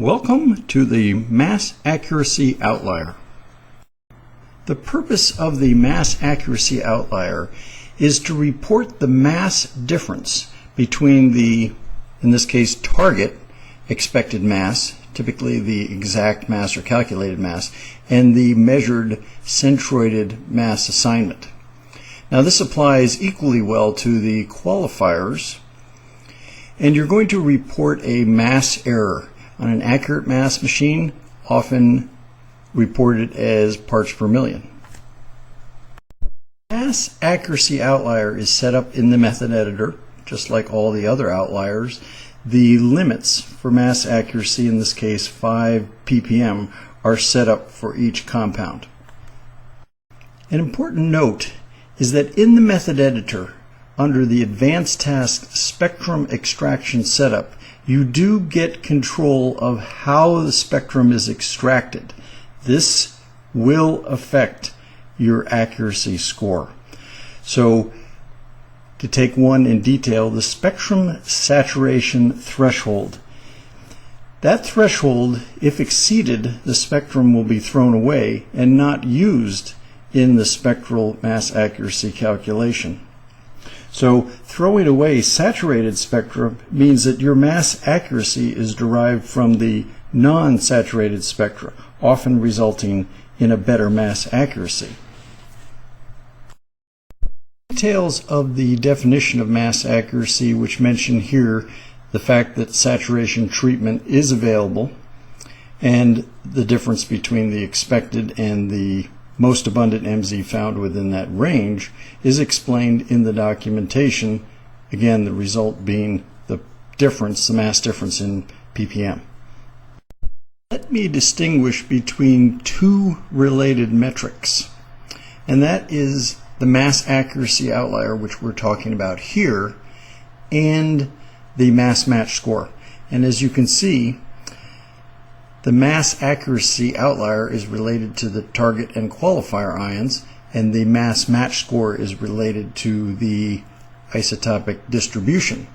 Welcome to the Mass Accuracy Outlier. The purpose of the Mass Accuracy Outlier is to report the mass difference between the, in this case, target expected mass, typically the exact mass or calculated mass, and the measured centroided mass assignment. Now this applies equally well to the qualifiers, and you're going to report a mass error. On an accurate mass machine, often reported as parts per million. Mass Accuracy Outlier is set up in the method editor, just like all the other outliers. The limits for mass accuracy, in this case 5 ppm, are set up for each compound. An important note is that in the method editor, under the Advanced Task Spectrum Extraction Setup, you do get control of how the spectrum is extracted. This will affect your accuracy score. So, to take one in detail, the spectrum saturation threshold. That threshold, if exceeded, the spectrum will be thrown away and not used in the spectral mass accuracy calculation. So throwing away saturated spectrum means that your mass accuracy is derived from the non-saturated spectra, often resulting in a better mass accuracy. Details of the definition of mass accuracy, which mention here the fact that saturation treatment is available, and the difference between the expected and the most abundant MZ found within that range, is explained in the documentation, again the result being the difference, the mass difference in ppm. Let me distinguish between two related metrics, and that is the mass accuracy outlier, which we're talking about here, and the mass match score. And as you can see, the mass accuracy outlier is related to the target and qualifier ions, and the mass match score is related to the isotopic distribution.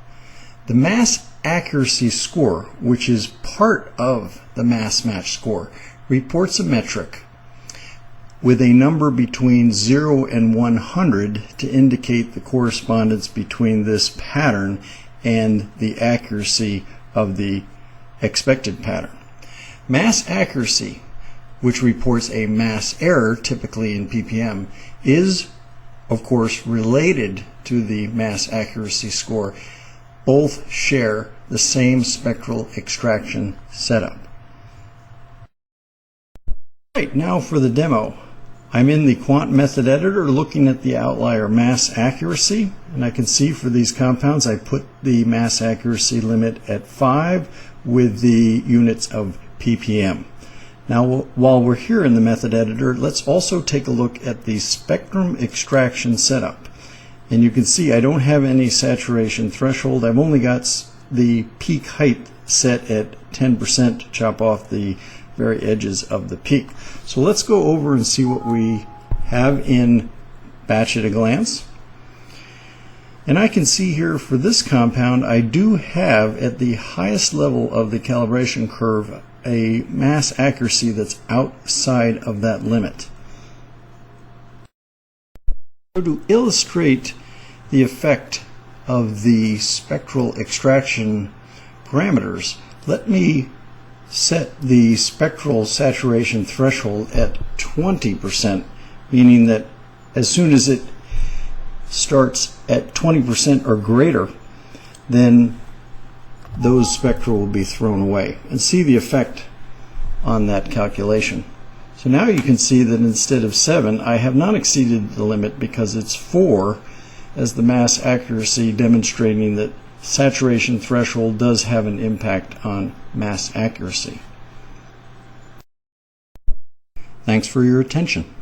The mass accuracy score, which is part of the mass match score, reports a metric with a number between 0 and 100 to indicate the correspondence between this pattern and the accuracy of the expected pattern. Mass accuracy, which reports a mass error, typically in ppm, is, of course, related to the mass accuracy score. Both share the same spectral extraction setup. Right, now for the demo. I'm in the quant method editor looking at the outlier mass accuracy, and I can see for these compounds I put the mass accuracy limit at 5 with the units of ppm. Now while we're here in the method editor, let's also take a look at the spectrum extraction setup. And you can see I don't have any saturation threshold. I've only got the peak height set at 10% to chop off the very edges of the peak. So let's go over and see what we have in batch at a glance. And I can see here for this compound I do have at the highest level of the calibration curve a mass accuracy that's outside of that limit. So to illustrate the effect of the spectral extraction parameters, let me set the spectral saturation threshold at 20%, meaning that as soon as it starts at 20% or greater, then those spectra will be thrown away, and see the effect on that calculation. So now you can see that instead of 7, I have not exceeded the limit because it's 4 as the mass accuracy, demonstrating that saturation threshold does have an impact on mass accuracy. Thanks for your attention.